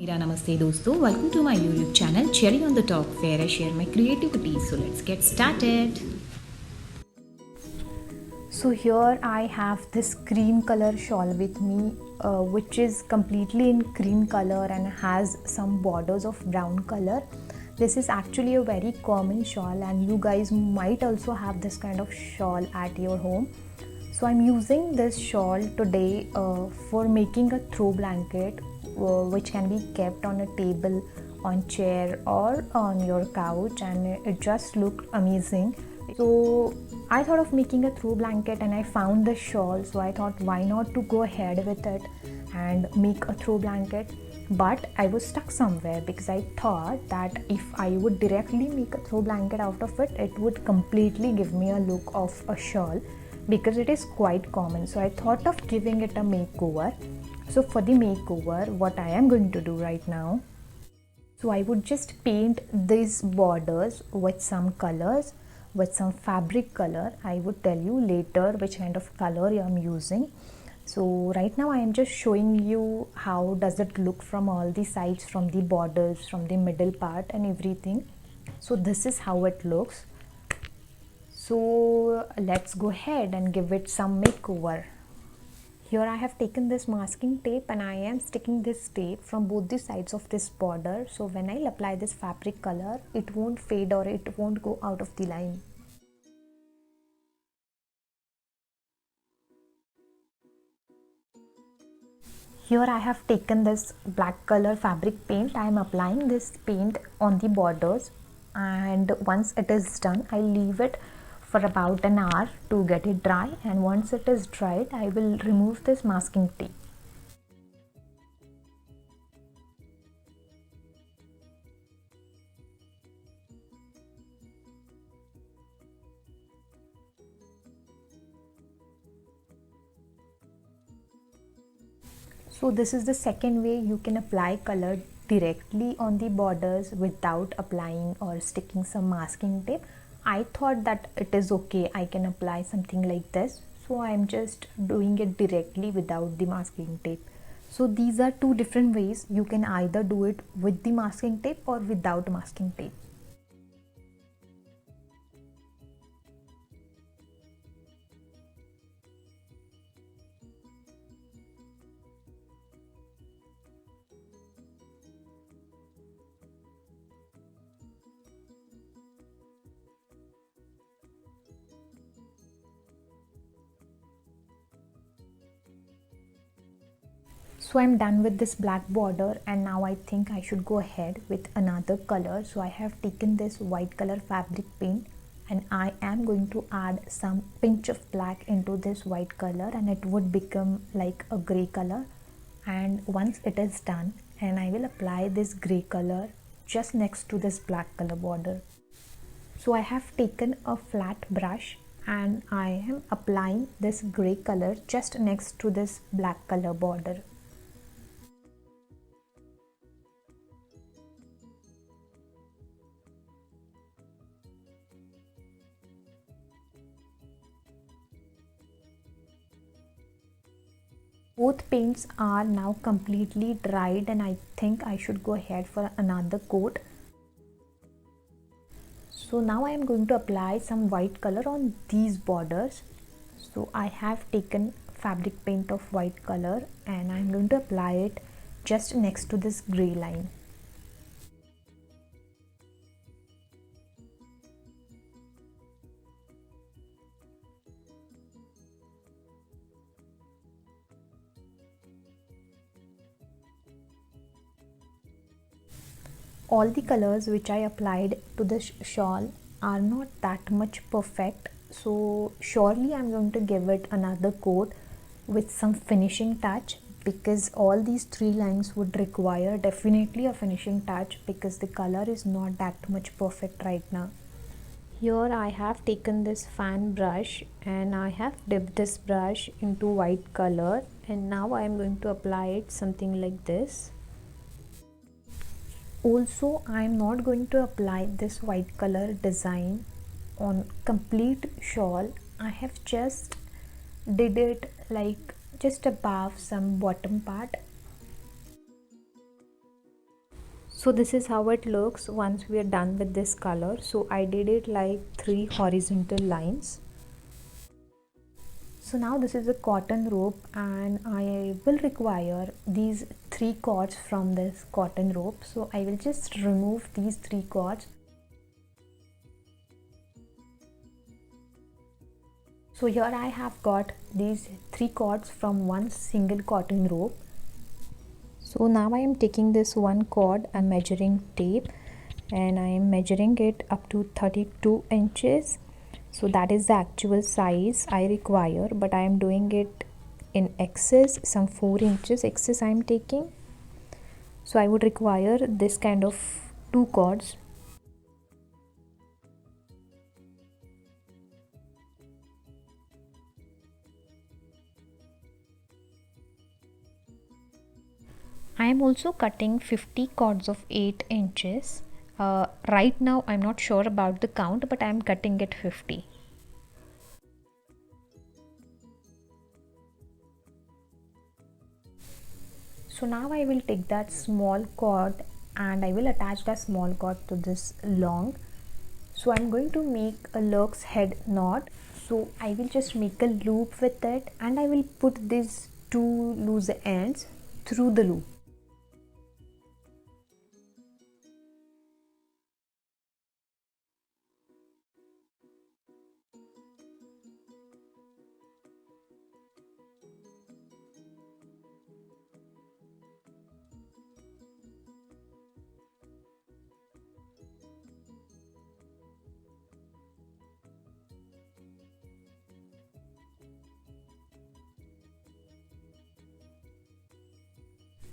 मेरा नमस्ते दोस्तों, welcome to my YouTube channel cherry on the top where I share my creativity. So let's get started. So here I have this cream color shawl with me, which is completely in cream color and has some borders of brown color. This is actually a very common shawl, and you guys might also have this kind of shawl at your home. So I'm using this shawl today for making a throw blanket, which can be kept on a table, on chair, or on your couch, and it just looked amazing. So I thought of making a throw blanket, and I found this shawl, so I thought why not to go ahead with it and make a throw blanket. But I was stuck somewhere because I thought that if I would directly make a throw blanket out of it, it would completely give me a look of a shawl because it is quite common. So I thought of giving it a makeover. So for the makeover, what I am going to do right now, so I would just paint these borders with some colors, with some fabric color. I would tell you later which kind of color I am using. So right now I am just showing you how does it look from all the sides, from the borders, from the middle part and everything. So this is how it looks. So let's go ahead and give it some makeover. Here I have taken this masking tape and I am sticking this tape from both the sides of this border. So when I'll apply this fabric color, it won't fade or it won't go out of the line. Here I have taken this black color fabric paint. I am applying this paint on the borders, and once it is done, I leave it for about an hour to get it dry, and once it is dried, I will remove this masking tape. So this is the second way you can apply color directly on the borders without applying or sticking some masking tape. I thought that it is okay, I can apply something like this, so I am just doing it directly without the masking tape. So these are two different ways. You can either do it with the masking tape or without masking tape. So I'm done with this black border, and now I think I should go ahead with another color. So I have taken this white color fabric paint and I am going to add some pinch of black into this white color, and it would become like a gray color. And once it is done, and I will apply this gray color just next to this black color border. So I have taken a flat brush and I am applying this gray color just next to this black color border. Both paints are now completely dried, and I think I should go ahead for another coat. So now I am going to apply some white color on these borders. So I have taken fabric paint of white color and I am going to apply it just next to this gray line. All the colors which I applied to the shawl are not that much perfect, so surely I'm going to give it another coat with some finishing touch, because all these three lines would require definitely a finishing touch because the color is not that much perfect right now. Here I have taken this fan brush and I have dipped this brush into white color, and now I am going to apply it something like this. Also, I am not going to apply this white color design on complete shawl. I have just did it like just above some bottom part. So this is how it looks once we are done with this color. So I did it like 3 horizontal lines. So now this is a cotton rope and I will require these 3 cords from this cotton rope. So I will just remove these 3 cords. So here I have got these 3 cords from one single cotton rope. So now I am taking this one cord and measuring tape, and I am measuring it up to 32 inches. So that is the actual size I require, but I am doing it in excess, some 4 inches excess I am taking. So I would require this kind of 2 cords. I am also cutting 50 cords of 8 inches. Right now I'm not sure about the count, but I am cutting it 50. So now I will take that small cord and I will attach that small cord to this long. So I'm going to make a Lurk's head knot. So I will just make a loop with it and I will put these 2 loose ends through the loop.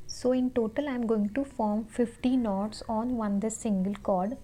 So in total I am going to form 50 knots on this single cord.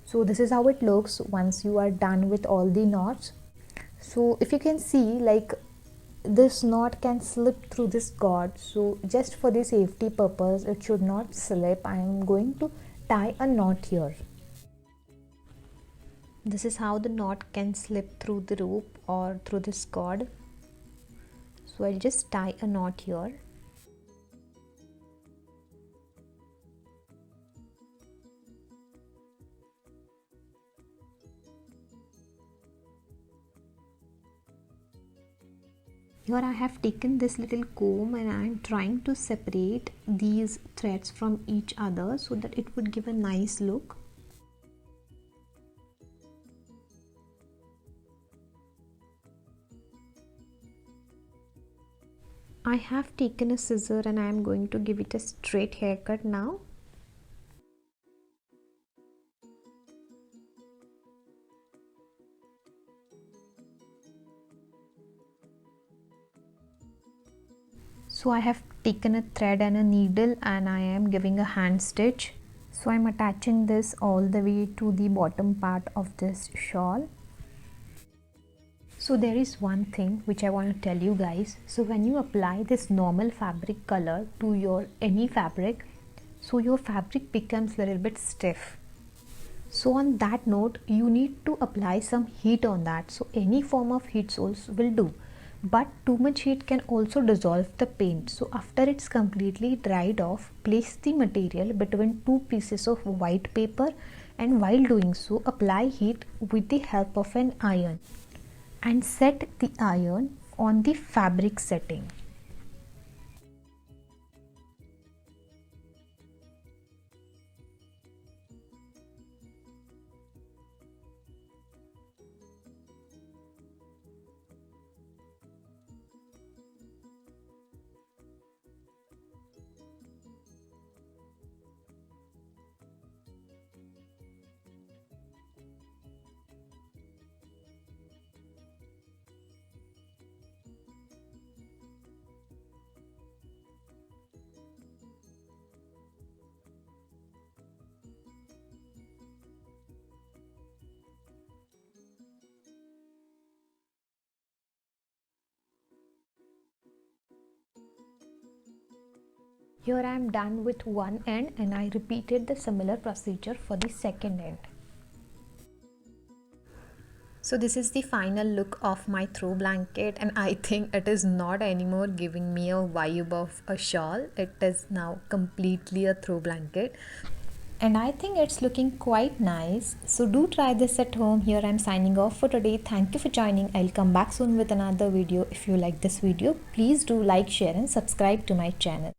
So this is how it looks once you are done with all the knots. So if you can see, like, this knot can slip through this cord, so just for the safety purpose it should not slip. I am going to tie a knot here. This is how the knot can slip through the rope or through this cord. So I'll just tie a knot here. Here I have taken this little comb and I am trying to separate these threads from each other so that it would give a nice look. I have taken a scissor and I am going to give it a straight haircut now. So I have taken a thread and a needle and I am giving a hand stitch. So I am attaching this all the way to the bottom part of this shawl. So there is one thing which I want to tell you guys. So when you apply this normal fabric color to your any fabric, so your fabric becomes a little bit stiff. So on that note, you need to apply some heat on that. So any form of heat source will do, but too much heat can also dissolve the paint. So after it's completely dried off, place the material between 2 pieces of white paper, and while doing so apply heat with the help of an iron and set the iron on the fabric setting. Here I am done with one end and I repeated the similar procedure for the second end. So this is the final look of my throw blanket, and I think it is not anymore giving me a vibe of a shawl. It is now completely a throw blanket. And I think it's looking quite nice. So do try this at home. Here I'm signing off for today. Thank you for joining. I'll come back soon with another video. If you like this video, please do like, share and subscribe to my channel.